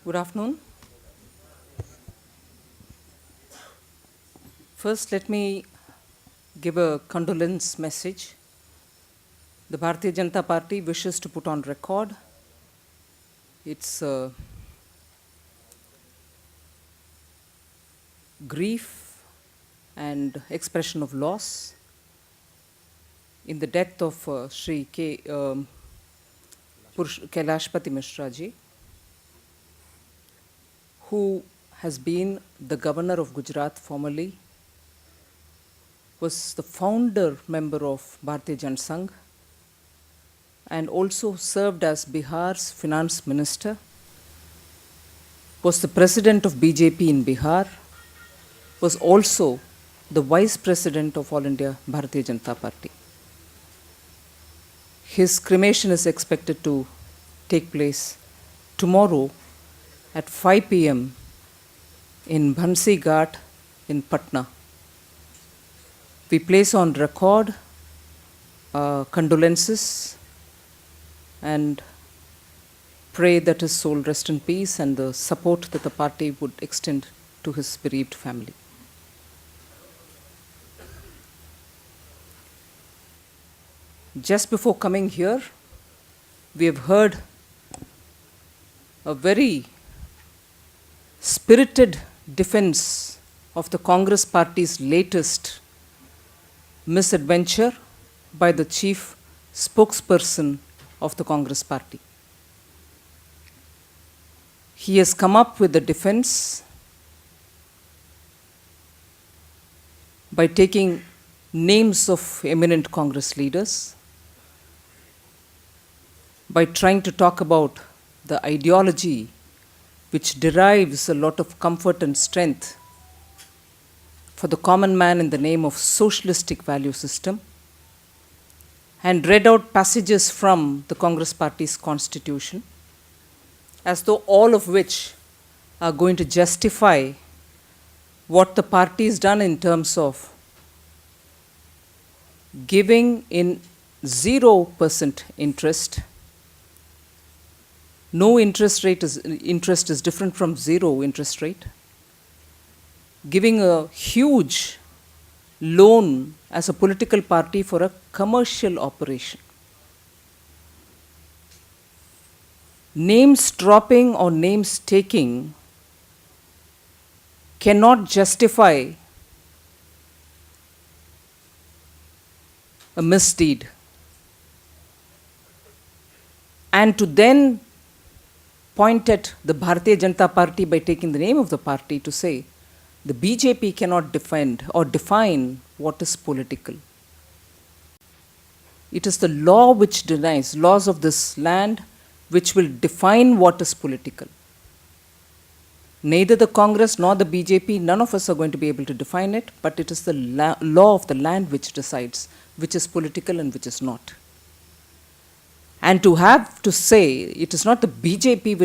Good afternoon. First, let me give a condolence message. The Bharatiya Janata Party wishes to put on record its grief and expression of loss in the death of Sri Kailashpati Mishra ji, who has been the governor of Gujarat formerly, was the founder member of Bharatiya Janata Sangh, and also served as Bihar's finance minister, was the president of BJP in Bihar, was also the vice president of All India Bharatiya Janata Party. His cremation is expected to take place tomorrow at 5 p.m. in Bhansi Ghat in Patna. We place on record condolences and pray that his soul rest in peace and the support that the party would extend to his bereaved family. Just before coming here, we have heard a very spirited defense of the Congress party's latest misadventure by the chief spokesperson of the Congress party. He has come up with a defense by taking names of eminent Congress leaders, by trying to talk about the ideology which derives a lot of comfort and strength for the common man in the name of socialistic value system, and read out passages from the Congress party's constitution, as though all of which are going to justify what the party has done in terms of giving in 0% interest. No interest is different from zero interest rate. Giving a huge loan as a political party for a commercial operation. Names dropping or names taking cannot justify a misdeed. And to then point at the Bharatiya Janata Party by taking the name of the party to say the BJP cannot defend or define what is political. It is the law which denies, laws of this land, which will define what is political. Neither the Congress nor the BJP, none of us are going to be able to define it, but it is the law of the land which decides which is political and which is not. And to have to say it is not the BJP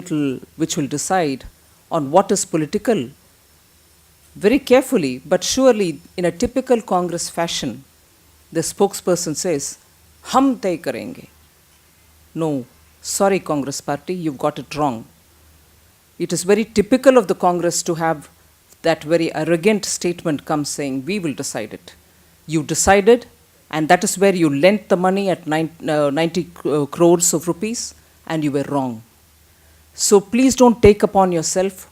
which will decide on what is political, very carefully, but surely in a typical Congress fashion, the spokesperson says, "Hum tay karenge." No, sorry Congress party, you've got it wrong. It is very typical of the Congress to have that very arrogant statement come saying, "We will decide it." You decided, and that is where you lent the money at 90 crores of rupees, and you were wrong. So please don't take upon yourself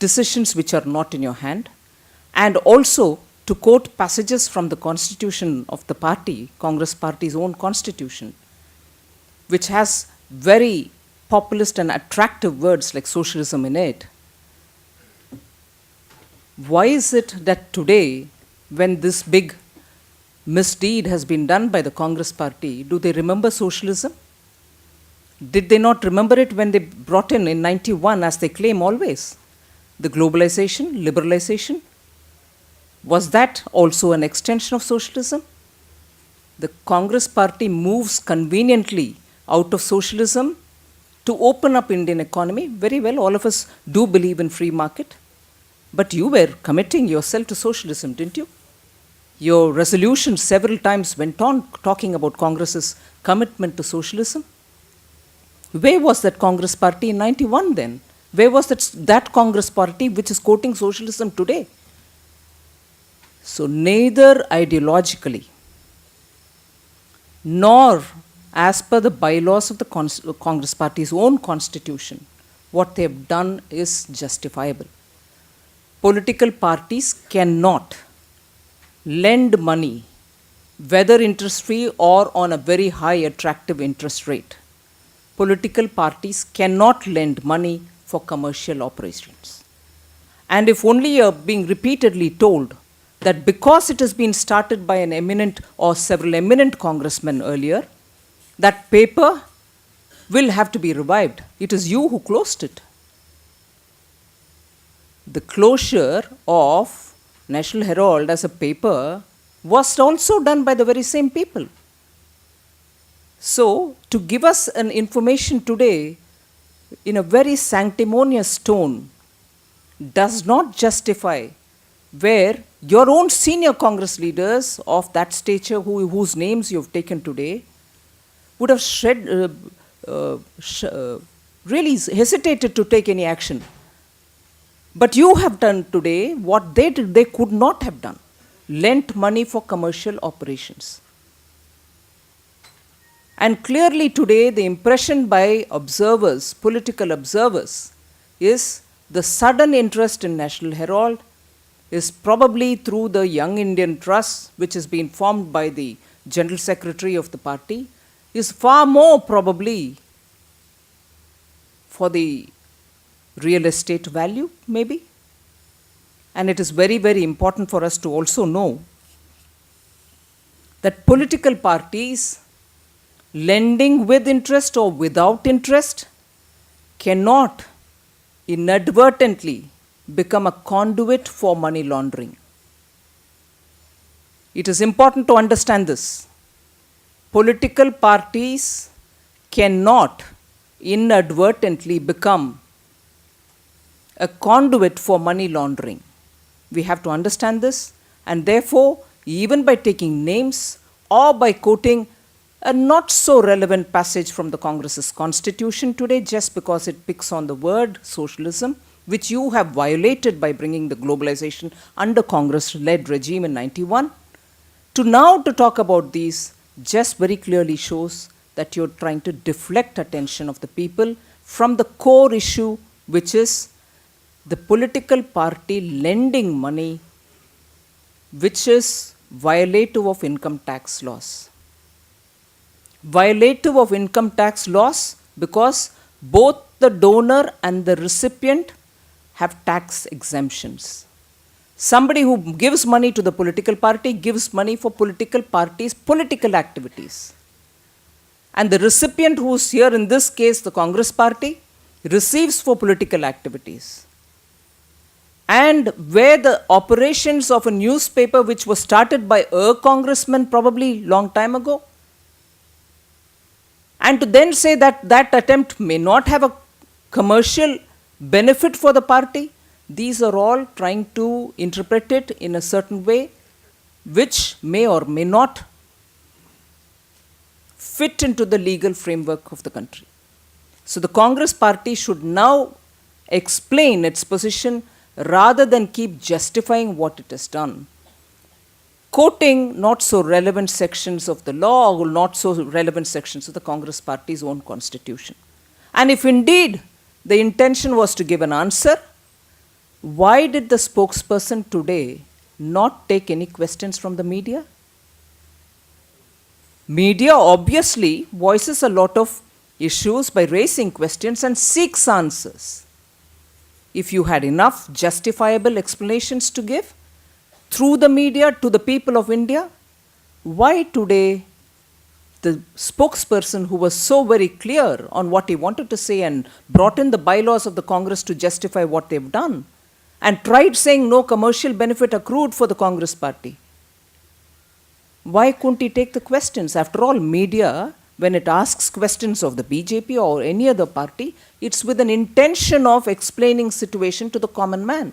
decisions which are not in your hand. And also to quote passages from the constitution of the party, Congress party's own constitution, which has very populist and attractive words like socialism in it. Why is it that today, when this big misdeed has been done by the Congress party, do they remember socialism? Did they not remember it when they brought in 91, as they claim always, the globalization, liberalization? Was that also an extension of socialism? The Congress party moves conveniently out of socialism to open up Indian economy. Very well, all of us do believe in free market. But you were committing yourself to socialism, didn't you? Your resolution several times went on talking about Congress's commitment to socialism. Where was that Congress party in 91 then? Where was that Congress party which is quoting socialism today? So neither ideologically nor as per the bylaws of the Congress party's own constitution, what they have done is justifiable. Political parties cannot lend money, whether interest-free or on a very high attractive interest rate. Political parties cannot lend money for commercial operations. And if only you're being repeatedly told that because it has been started by an eminent or several eminent congressmen earlier, that paper will have to be revived. It is you who closed it. The closure of National Herald as a paper was also done by the very same people. So, to give us an information today in a very sanctimonious tone does not justify where your own senior Congress leaders of that stature whose names you have taken today would have really hesitated to take any action. But you have done today what they did, they could not have done. Lent money for commercial operations. And clearly today the impression by observers, political observers, is the sudden interest in National Herald is probably through the Young Indian Trust, which has been formed by the General Secretary of the party, is far more probably for the real estate value, maybe. And it is very, very important for us to also know that political parties lending with interest or without interest cannot inadvertently become a conduit for money laundering. It is important to understand this. Political parties cannot inadvertently become a conduit for money laundering. We have to understand this, and therefore, even by taking names or by quoting a not so relevant passage from the Congress's constitution today, just because it picks on the word socialism, which you have violated by bringing the globalization under Congress-led regime in 91, to now to talk about these just very clearly shows that you're trying to deflect attention of the people from the core issue, which is the political party lending money, which is violative of income tax laws. Violative of income tax laws because both the donor and the recipient have tax exemptions. Somebody who gives money to the political party gives money for political parties' political activities. And the recipient, who's here in this case the Congress party, receives for political activities. And where the operations of a newspaper which was started by a congressman probably long time ago, and to then say that that attempt may not have a commercial benefit for the party, these are all trying to interpret it in a certain way which may or may not fit into the legal framework of the country. So the Congress party should now explain its position rather than keep justifying what it has done, quoting not so relevant sections of the law or not so relevant sections of the Congress party's own constitution. And if indeed the intention was to give an answer, why did the spokesperson today not take any questions from the media? Media obviously voices a lot of issues by raising questions and seeks answers. If you had enough justifiable explanations to give through the media to the people of India, why today the spokesperson who was so very clear on what he wanted to say and brought in the bylaws of the Congress to justify what they've done and tried saying no commercial benefit accrued for the Congress party, why couldn't he take the questions? After all, media, when it asks questions of the BJP or any other party, it's with an intention of explaining situation to the common man.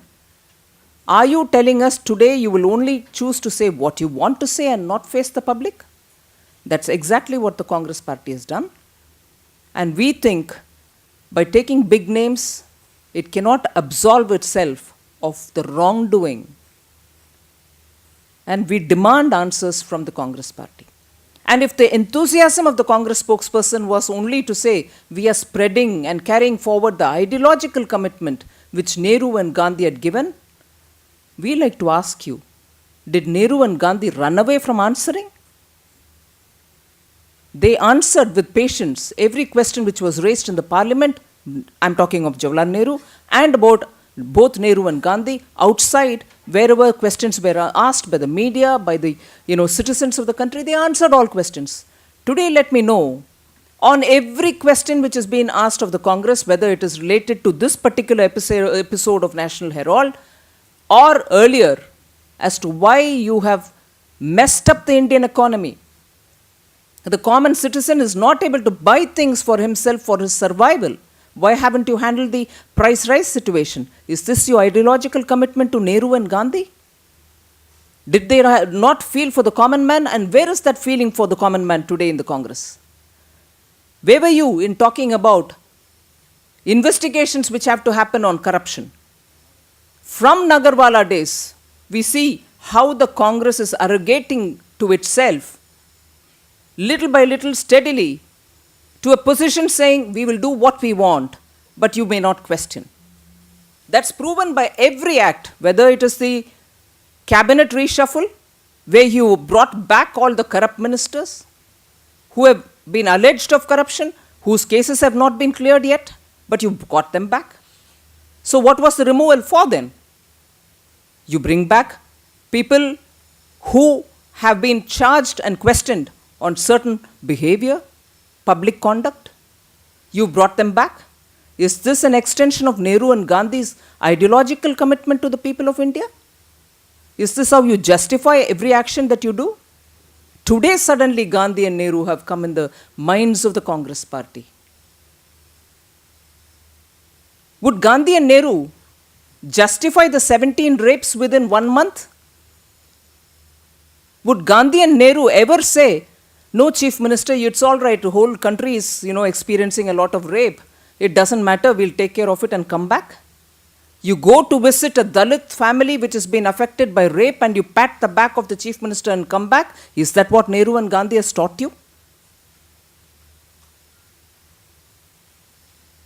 Are you telling us today you will only choose to say what you want to say and not face the public? That's exactly what the Congress party has done. And we think by taking big names, It cannot absolve itself of the wrongdoing. And we demand answers from the Congress party. And if the enthusiasm of the Congress spokesperson was only to say, we are spreading and carrying forward the ideological commitment which Nehru and Gandhi had given, we like to ask you, did Nehru and Gandhi run away from answering? They answered with patience every question which was raised in the parliament. I'm talking of Jawaharlal Nehru and about both Nehru and Gandhi outside, wherever questions were asked by the media, by the citizens of the country, they answered all questions. Today, let me know, on every question which has been asked of the Congress, whether it is related to this particular episode of National Herald or earlier, as to why you have messed up the Indian economy. The common citizen is not able to buy things for himself for his survival. Why haven't you handled the price rise situation? Is this your ideological commitment to Nehru and Gandhi? Did they not feel for the common man? And where is that feeling for the common man today in the Congress? Where were you in talking about investigations which have to happen on corruption? From Nagarwala days, we see how the Congress is arrogating to itself, little by little, steadily, to a position saying, we will do what we want, but you may not question. That's proven by every act, whether it is the cabinet reshuffle, where you brought back all the corrupt ministers who have been alleged of corruption, whose cases have not been cleared yet, but you got them back. So what was the removal for then? You bring back people who have been charged and questioned on certain behavior, public conduct. You brought them back. Is this an extension of Nehru and Gandhi's ideological commitment to the people of India? Is this how you justify every action that you do? Today, suddenly, Gandhi and Nehru have come in the minds of the Congress party. Would Gandhi and Nehru justify the 17 rapes within 1 month? Would Gandhi and Nehru ever say, no, Chief Minister, it's all right, the whole country is, experiencing a lot of rape. It doesn't matter, we'll take care of it and come back. You go to visit a Dalit family which has been affected by rape and you pat the back of the Chief Minister and come back. Is that what Nehru and Gandhi has taught you?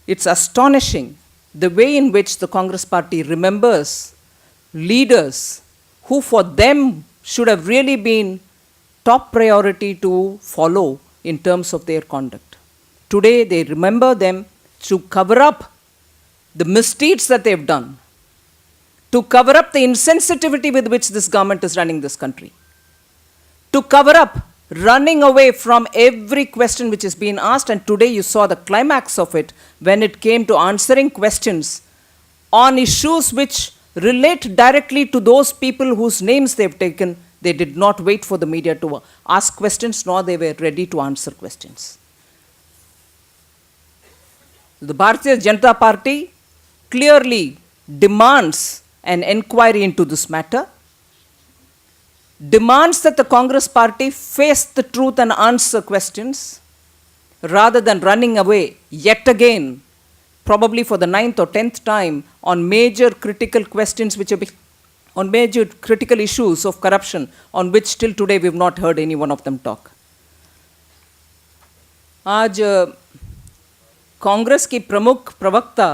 It's astonishing the way in which the Congress party remembers leaders who for them should have really been top priority to follow in terms of their conduct. Today, they remember them to cover up the misdeeds that they've done, to cover up the insensitivity with which this government is running this country, to cover up running away from every question which is being asked. And today you saw the climax of it when it came to answering questions on issues which relate directly to those people whose names they've taken. They did not wait for the media to ask questions, nor they were ready to answer questions. The Bharatiya Janata Party clearly demands an inquiry into this matter, demands that the Congress party face the truth and answer questions, rather than running away yet again, probably for the 9th or 10th time, on major critical questions which have been on major critical issues of corruption, on which till today we have not heard any one of them talk. आज कांग्रेस की प्रमुख प्रवक्ता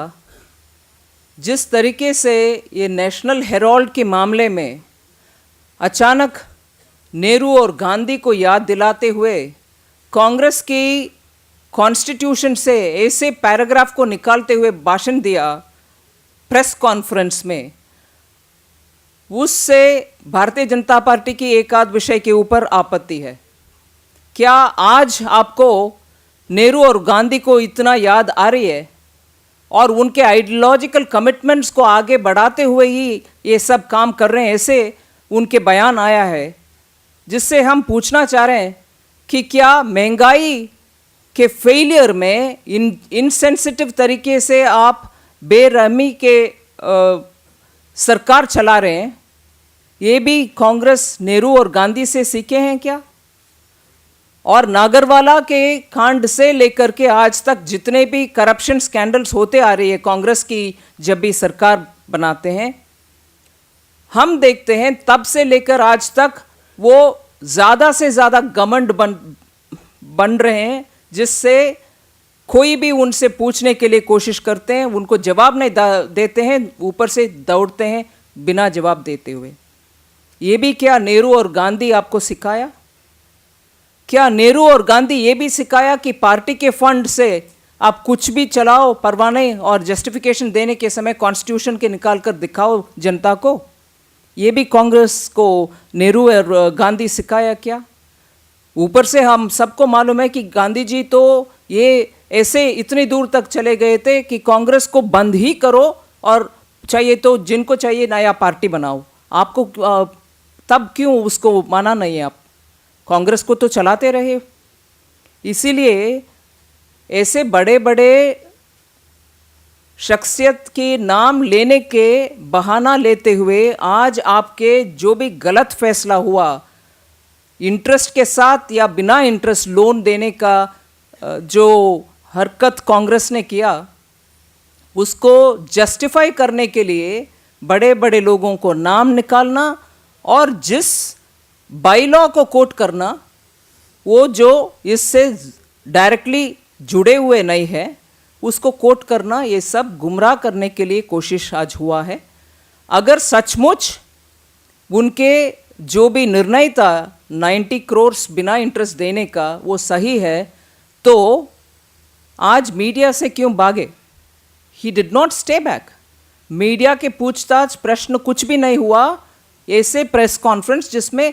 जिस तरीके से ये national Herald के मामले में अचानक नेहरू और गांधी को याद दिलाते हुए कांग्रेस की कॉन्स्टिट्यूशन से ऐसे पैराग्राफ को निकालते हुए भाषण दिया प्रेस कॉन्फ्रेंस में, उससे भारतीय जनता पार्टी की एक आध विषय के ऊपर आपत्ति है. क्या आज आपको नेहरू और गांधी को इतना याद आ रही है और उनके आइडियोलॉजिकल कमिटमेंट्स को आगे बढ़ाते हुए ही ये सब काम कर रहे हैं, ऐसे उनके बयान आया है, जिससे हम पूछना चाह रहे हैं कि क्या महंगाई के फेलियर में इनसेंसिटिव तरीके से आप बेरहमी के सरकार चला रहे हैं, ये भी कांग्रेस नेहरू और गांधी से सीखे हैं क्या? और नागरवाला के कांड से लेकर के आज तक जितने भी करप्शन स्कैंडल्स होते आ रही है कांग्रेस की जब भी सरकार बनाते हैं, हम देखते हैं तब से लेकर आज तक वो ज़्यादा से ज़्यादा घमंड बन रहे हैं, जिससे कोई भी उनसे पूछने के लिए कोशिश करते हैं, उनको जवाब नहीं देते हैं, ऊपर से दौड़ते हैं बिना जवाब देते हुए। ये भी क्या नेहरू और गांधी आपको सिखाया? क्या नेहरू और गांधी ये भी सिखाया कि पार्टी के फंड से आप कुछ भी चलाओ परवाने, और जस्टिफिकेशन देने के समय कॉन्स्टिट्यूशन के निकाल कर दिखाओ जनता को? ये भी कांग्रेस को नेहरू और गांधी सिखाया क्या? ऊपर से हम सबको मालूम है कि गांधी जी तो ये ऐसे इतनी दूर तक चले गए थे कि कांग्रेस को बंद ही करो और चाहिए तो जिनको चाहिए नया पार्टी बनाओ। आपको तब क्यों उसको माना नहीं है? आप कांग्रेस को तो चलाते रहे। इसीलिए ऐसे बड़े बड़े शख्सियत के नाम लेने के बहाना लेते हुए आज आपके जो भी गलत फैसला हुआ, इंटरेस्ट के साथ या बिना इंटरेस्ट लोन देने का जो हरकत कांग्रेस ने किया, उसको जस्टिफाई करने के लिए बड़े बड़े लोगों को नाम निकालना और जिस बाई लॉ को कोट करना, वो जो इससे डायरेक्टली जुड़े हुए नहीं है उसको कोट करना, ये सब गुमराह करने के लिए कोशिश आज हुआ है। अगर सचमुच उनके जो भी निर्णय था 90 करोड़ बिना इंटरेस्ट देने का वो सही है, तो आज मीडिया से क्यों भागे? He did not stay back. Media के पूछताछ प्रश्न कुछ भी नहीं हुआ। ऐसे प्रेस कॉन्फ्रेंस जिसमें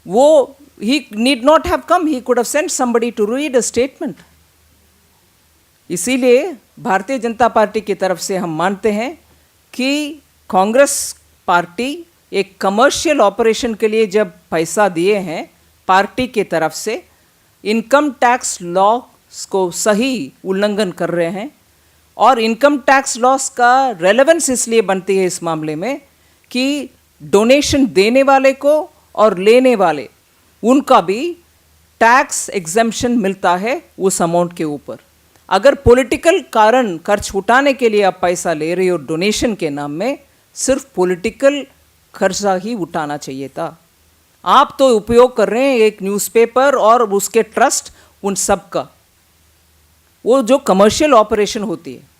वो he need not have come, he could have sent somebody to read a statement. इसीलिए भारतीय जनता पार्टी की तरफ से हम मानते हैं कि कांग्रेस पार्टी एक कमर्शियल ऑपरेशन के लिए जब पैसा दिए हैं पार्टी की तरफ से, इनकम टैक्स लॉ को सही उल्लंघन कर रहे हैं। और इनकम टैक्स लॉस का रेलेवेंस इसलिए बनती है इस मामले में कि डोनेशन देने वाले को और लेने वाले उनका भी टैक्स एग्जेम्पशन मिलता है उस अमाउंट के ऊपर। अगर पॉलिटिकल कारण खर्च उठाने के लिए आप पैसा ले रहे हो डोनेशन के नाम में, सिर्फ पॉलिटिकल खर्चा ही उठाना चाहिए था। आप तो उपयोग कर रहे हैं एक न्यूज़पेपर और उसके ट्रस्ट, उन सब का, वो जो कमर्शियल ऑपरेशन होती है।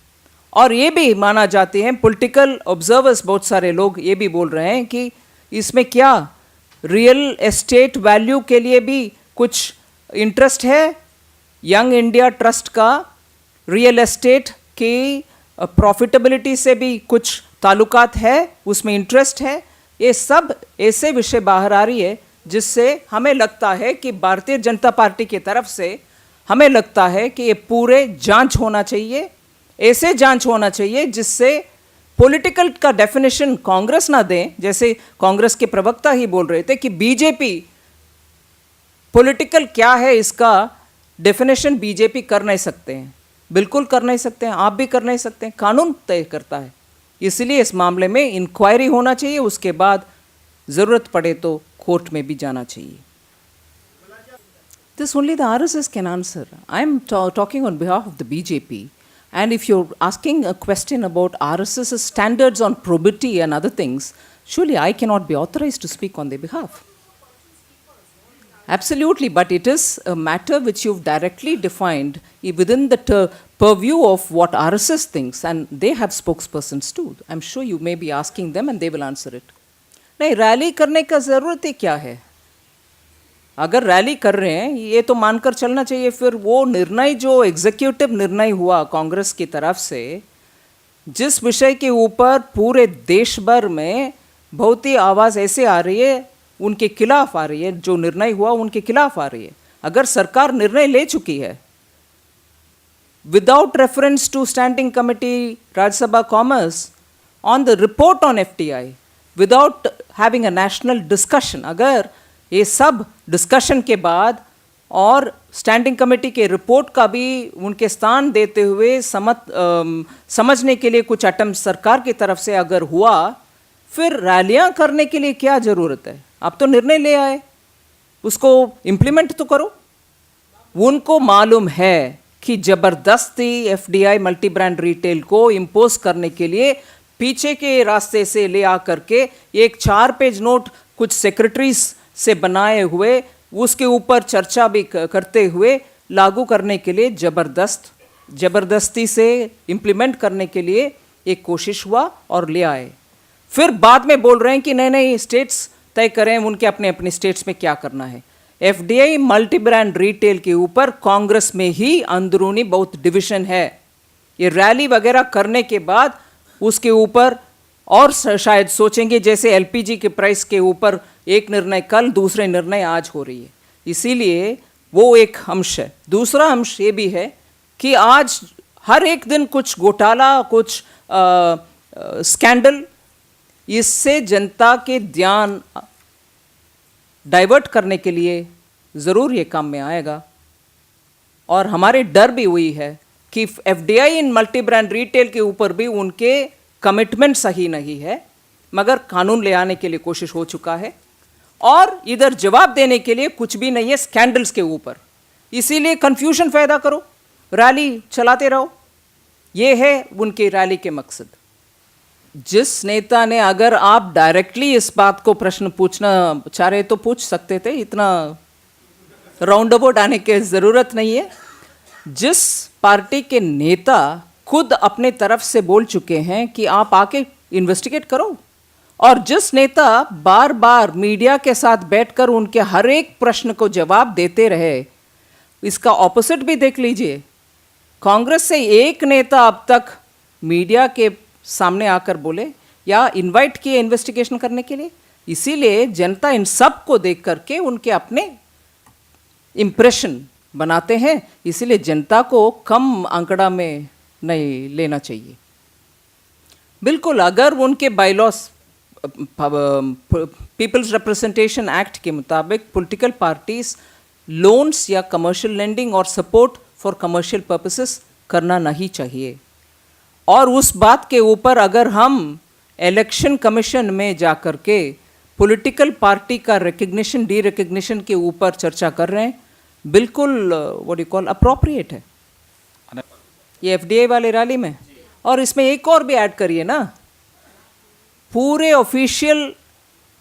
और ये भी माना जाते हैं पॉलिटिकल ऑब्जर्वर्स, बहुत सारे लोग ये भी बोल रहे हैं कि इसमें क्या रियल एस्टेट वैल्यू के लिए भी कुछ इंटरेस्ट है। यंग इंडिया ट्रस्ट का रियल एस्टेट की प्रॉफिटेबिलिटी से भी कुछ ताल्लुकात है, उसमें इंटरेस्ट है। ये सब ऐसे विषय बाहर आ रही है जिससे हमें लगता है कि भारतीय जनता पार्टी की तरफ से हमें लगता है कि ये पूरे जांच होना चाहिए, ऐसे जांच होना चाहिए जिससे पॉलिटिकल का डेफिनेशन कांग्रेस ना दें। जैसे कांग्रेस के प्रवक्ता ही बोल रहे थे कि बीजेपी पॉलिटिकल क्या है, इसका डेफिनेशन बीजेपी कर नहीं सकते हैं। बिल्कुल कर नहीं सकते हैं, आप भी कर नहीं सकते हैं, कानून तय करता है। इसलिए इस मामले में इंक्वायरी होना चाहिए, उसके बाद ज़रूरत पड़े तो कोर्ट में भी जाना चाहिए। This only the RSS can answer. I am talking on behalf of the BJP. And if you're asking a question about RSS's standards on probity and other things, surely I cannot be authorized to speak on their behalf. Absolutely, but it is a matter which you've directly defined within the purview of what RSS thinks, and they have spokespersons too. I'm sure you may be asking them and they will answer it. नहीं, rally करने का ज़रूरत ही क्या है? अगर rally कर रहे हैं ये तो मानकर चलना चाहिए। फिर वो निर्णय जो एग्जीक्यूटिव निर्णय हुआ कांग्रेस की तरफ से, जिस विषय के ऊपर पूरे देश भर में बहुत ही आवाज़ ऐसे आ रही है, उनके खिलाफ आ रही है, जो निर्णय हुआ उनके खिलाफ आ रही है। अगर सरकार निर्णय ले चुकी है without reference to standing committee Rajya Sabha commerce on the report on FTI, without having a national discussion, अगर ये सब डिस्कशन के बाद और स्टैंडिंग कमेटी के रिपोर्ट का भी उनके स्थान देते हुए समझने के लिए कुछ अटेम्प्ट सरकार की तरफ से अगर हुआ, फिर रैलियां करने के लिए क्या ज़रूरत है? आप तो निर्णय ले आए, उसको इम्प्लीमेंट तो करो। उनको मालूम है कि जबरदस्ती एफडीआई मल्टी ब्रांड रिटेल को इम्पोज करने के लिए पीछे के रास्ते से ले आकर के एक 4 पेज नोट कुछ सेक्रेटरीज से बनाए हुए उसके ऊपर चर्चा भी करते हुए लागू करने के लिए जबरदस्ती से इम्प्लीमेंट करने के लिए एक कोशिश हुआ और ले आए। फिर बाद में बोल रहे हैं कि नहीं नहीं स्टेट्स तय करें उनके अपने अपने स्टेट्स में क्या करना है। एफडीआई मल्टी ब्रांड रिटेल के ऊपर कांग्रेस में ही अंदरूनी बहुत डिवीजन है। ये रैली वगैरह करने के बाद उसके ऊपर और शायद सोचेंगे, जैसे एलपीजी के प्राइस के ऊपर एक निर्णय कल दूसरे निर्णय आज हो रही है। इसीलिए वो एक अंश है। दूसरा अंश ये भी है कि आज हर एक दिन कुछ घोटाला, कुछ स्कैंडल, इससे जनता के ध्यान डाइवर्ट करने के लिए ज़रूर ये काम में आएगा। और हमारे डर भी हुई है कि एफडीआई इन मल्टी ब्रांड रिटेल के ऊपर भी उनके कमिटमेंट सही नहीं है, मगर कानून ले आने के लिए कोशिश हो चुका है और इधर जवाब देने के लिए कुछ भी नहीं है स्कैंडल्स के ऊपर। इसीलिए कंफ्यूजन पैदा करो, रैली चलाते रहो, ये है उनकी रैली के मकसद। जिस नेता ने, अगर आप डायरेक्टली इस बात को प्रश्न पूछना चाह रहे तो पूछ सकते थे, इतना राउंड अबाउट आने की ज़रूरत नहीं है। जिस पार्टी के नेता खुद अपने तरफ से बोल चुके हैं कि आप आके इन्वेस्टिगेट करो, और जिस नेता बार बार मीडिया के साथ बैठकर उनके हर एक प्रश्न को जवाब देते रहे, इसका ऑपोजिट भी देख लीजिए। कांग्रेस से एक नेता अब तक मीडिया के सामने आकर बोले या इनवाइट किए इन्वेस्टिगेशन करने के लिए। इसीलिए जनता इन सब को देख करके उनके अपने इम्प्रेशन बनाते हैं। इसीलिए जनता को कम आंकड़ा में नहीं लेना चाहिए। बिल्कुल, अगर उनके बायलॉस पीपल्स रिप्रेजेंटेशन एक्ट के मुताबिक पॉलिटिकल पार्टीज लोन्स या कमर्शियल लेंडिंग और सपोर्ट फॉर कमर्शियल पर्पसेस करना नहीं चाहिए, और उस बात के ऊपर अगर हम इलेक्शन कमीशन में जाकर के पॉलिटिकल पार्टी का रिकग्निशन डी रिकग्निशन के ऊपर चर्चा कर रहे हैं, बिल्कुल व्हाट यू कॉल अप्रोप्रिएट है ये एफडीआई वाले रैली में। और इसमें एक और भी ऐड करिए ना, पूरे ऑफिशियल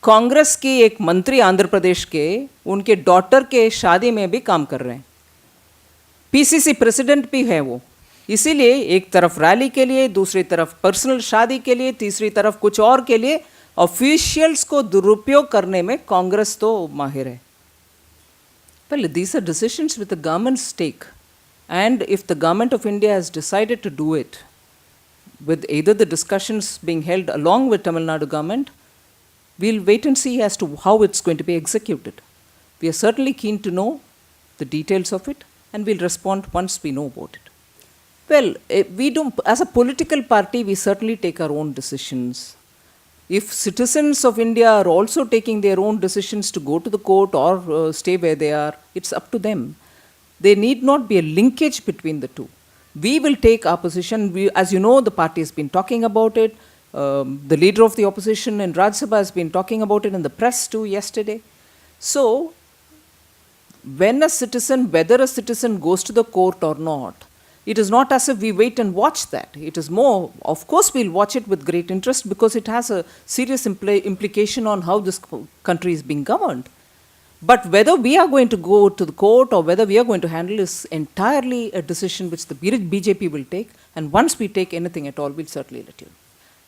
कांग्रेस की एक मंत्री आंध्र प्रदेश के, उनके डॉटर के शादी में भी काम कर रहे हैं, पीसीसी प्रेसिडेंट भी है वो। इसीलिए एक तरफ रैली के लिए, दूसरी तरफ पर्सनल शादी के लिए, तीसरी तरफ कुछ और के लिए ऑफिशियल्स को दुरुपयोग करने में कांग्रेस तो माहिर है। Well, these are decisions with the government's stake, and if the government of India has decided to do it, with either the discussions being held along with Tamil Nadu government, we'll wait and see as to how it's going to be executed. We are certainly keen to know the details of it, and we'll respond once we know about it. Well, we don't, as a political party, we certainly take our own decisions. If citizens of India are also taking their own decisions to go to the court or stay where they are, it's up to them. There need not be a linkage between the two. We will take our position. As you know, the party has been talking about it. The leader of the opposition in Rajya Sabha has been talking about it in the press too yesterday. So, when a citizen, whether a citizen goes to the court or not, it is not as if we wait and watch that. It is more, of course, we'll watch it with great interest because it has a serious implication on how this country is being governed. But whether we are going to go to the court or whether we are going to handle is entirely a decision which the BJP will take. And once we take anything at all, we'll certainly let you know.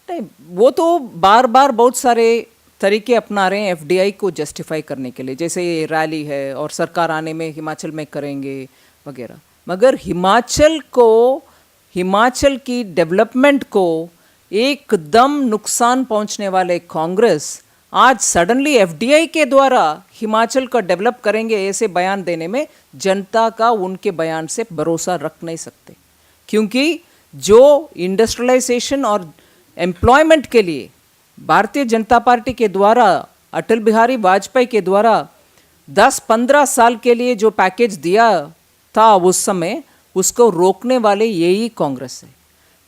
नहीं, वो तो बार बार बहुत सारे तरीके अपना रहे हैं FDI को जस्टिफाई करने के लिए, जैसे ये रैली है और सरकार आने में हिमाचल में करेंगे वगैरह। मगर हिमाचल की डेवलपमेंट को एकदम नुकसान पहुंचने वाले कांग्रेस आज सडनली एफडीआई के द्वारा हिमाचल का डेवलप करेंगे ऐसे बयान देने में जनता का उनके बयान से भरोसा रख नहीं सकते, क्योंकि जो इंडस्ट्रियलाइजेशन और एम्प्लॉयमेंट के लिए भारतीय जनता पार्टी के द्वारा, अटल बिहारी वाजपेयी के द्वारा 10-15 साल के लिए जो पैकेज दिया था उस समय, उसको रोकने वाले यही कांग्रेस है।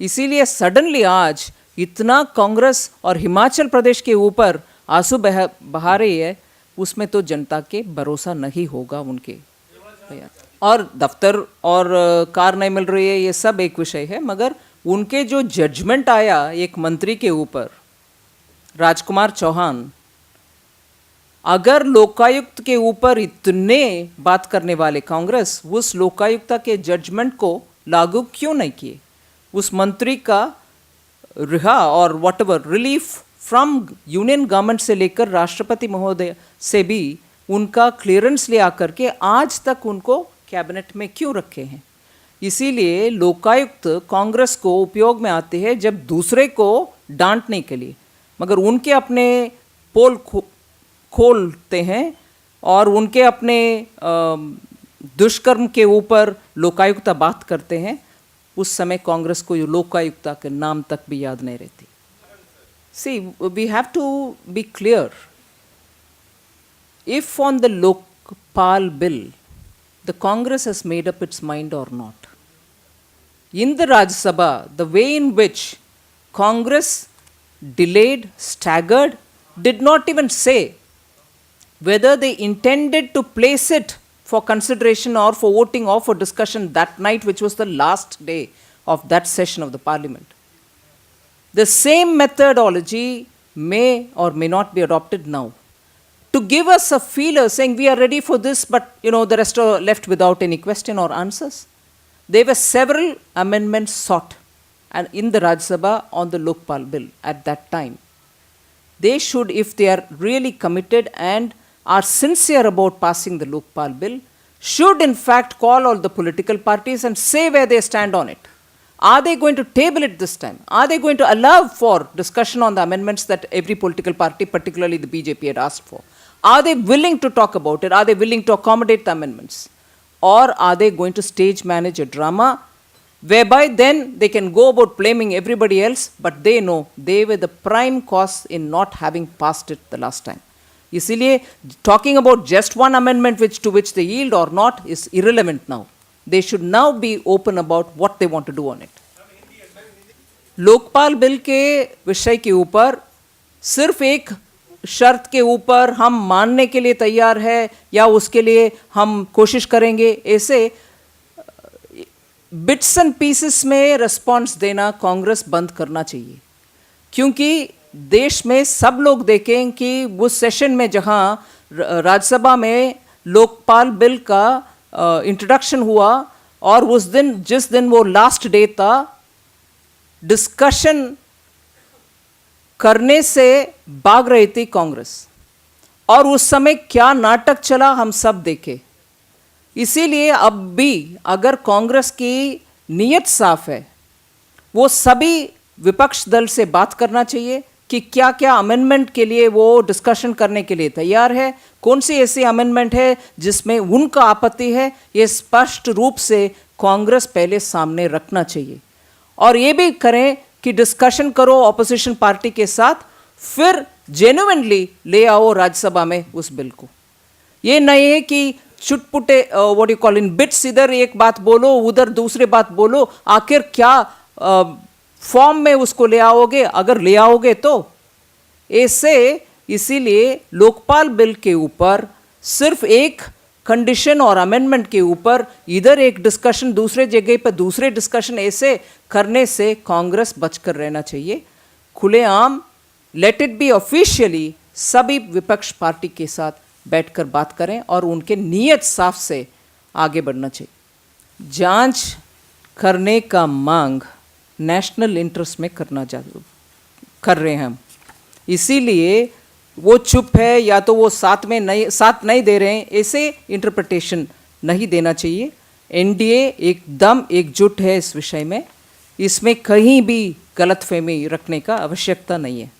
इसीलिए सडनली आज इतना कांग्रेस और हिमाचल प्रदेश के ऊपर आंसू बहा रही है, उसमें तो जनता के भरोसा नहीं होगा उनके। और दफ्तर और कार नहीं मिल रही है, ये सब एक विषय है, मगर उनके जो जजमेंट आया एक मंत्री के ऊपर, राजकुमार चौहान, अगर लोकायुक्त के ऊपर इतने बात करने वाले कांग्रेस उस लोकायुक्त के जजमेंट को लागू क्यों नहीं किए? उस मंत्री का रिहा और whatever relief from union government से लेकर राष्ट्रपति महोदय से भी उनका क्लियरेंस ले आकर के आज तक उनको कैबिनेट में क्यों रखे हैं? इसीलिए लोकायुक्त कांग्रेस को उपयोग में आते हैं जब दूसरे को डांटने के लिए, मगर उनके अपने पोल खोलते हैं और उनके अपने दुष्कर्म के ऊपर लोकायुक्ता बात करते हैं, उस समय कांग्रेस को लोकायुक्ता के नाम तक भी याद नहीं रहती। See, we have to be clear, if on the Lokpal bill the Congress has made up its mind or not. In the Rajya Sabha, the way in which Congress delayed, staggered, did not even say whether they intended to place it for consideration or for voting or for discussion that night, which was the last day of that session of the parliament. The same methodology may or may not be adopted now, to give us a feeler saying we are ready for this, but the rest are left without any question or answers. There were several amendments sought and in the Rajya Sabha on the Lokpal bill at that time. They should, if they are really committed and are sincere about passing the Lokpal bill, should in fact call all the political parties and say where they stand on it. Are they going to table it this time? Are they going to allow for discussion on the amendments that every political party, particularly the BJP, had asked for? Are they willing to talk about it? Are they willing to accommodate the amendments? Or are they going to stage manage a drama whereby then they can go about blaming everybody else, but they know they were the prime cause in not having passed it the last time? Isiliye, talking about just one amendment to which they yield or not is irrelevant now. They should now be open about what they want to do on it. Lokpal bill के विषय के ऊपर सिर्फ एक शर्त के ऊपर हम मानने के लिए तैयार है या उसके लिए हम कोशिश करेंगे, ऐसे बिट्स एंड पीसेस में रिस्पॉन्स देना कांग्रेस बंद करना चाहिए, क्योंकि देश में सब लोग देखें कि उस सेशन में जहां राज्यसभा में लोकपाल बिल का इंट्रोडक्शन हुआ और उस दिन जिस दिन वो लास्ट डे था, डिस्कशन करने से भाग रही थी कांग्रेस और उस समय क्या नाटक चला हम सब देखे। इसीलिए अब भी अगर कांग्रेस की नीयत साफ है, वो सभी विपक्ष दल से बात करना चाहिए कि क्या क्या अमेंडमेंट के लिए वो डिस्कशन करने के लिए तैयार है, कौन सी ऐसी अमेंडमेंट है जिसमें उनका आपत्ति है, ये स्पष्ट रूप से कांग्रेस पहले सामने रखना चाहिए। और ये भी करें कि डिस्कशन करो ऑपोजिशन पार्टी के साथ, फिर जेन्युइनली ले आओ राज्यसभा में उस बिल को। ये नहीं है कि चुटपुटे what you call in bits, इधर एक बात बोलो उधर दूसरी बात बोलो, आखिर क्या फॉर्म में उसको ले आओगे, अगर ले आओगे तो ऐसे। इसीलिए लोकपाल बिल के ऊपर सिर्फ एक कंडीशन और अमेंडमेंट के ऊपर इधर एक डिस्कशन दूसरे जगह पर दूसरे डिस्कशन, ऐसे करने से कांग्रेस बचकर रहना चाहिए। खुलेआम लेट इट बी ऑफिशियली सभी विपक्ष पार्टी के साथ बैठकर बात करें और उनके नीयत साफ से आगे बढ़ना चाहिए। जांच करने का मांग नेशनल इंटरेस्ट में कर रहे हैं हम, इसीलिए वो चुप है या तो वो साथ नहीं दे रहे हैं, ऐसे इंटरप्रिटेशन नहीं देना चाहिए। एनडीए एकदम एकजुट है इस विषय में, इसमें कहीं भी गलतफहमी रखने का आवश्यकता नहीं है।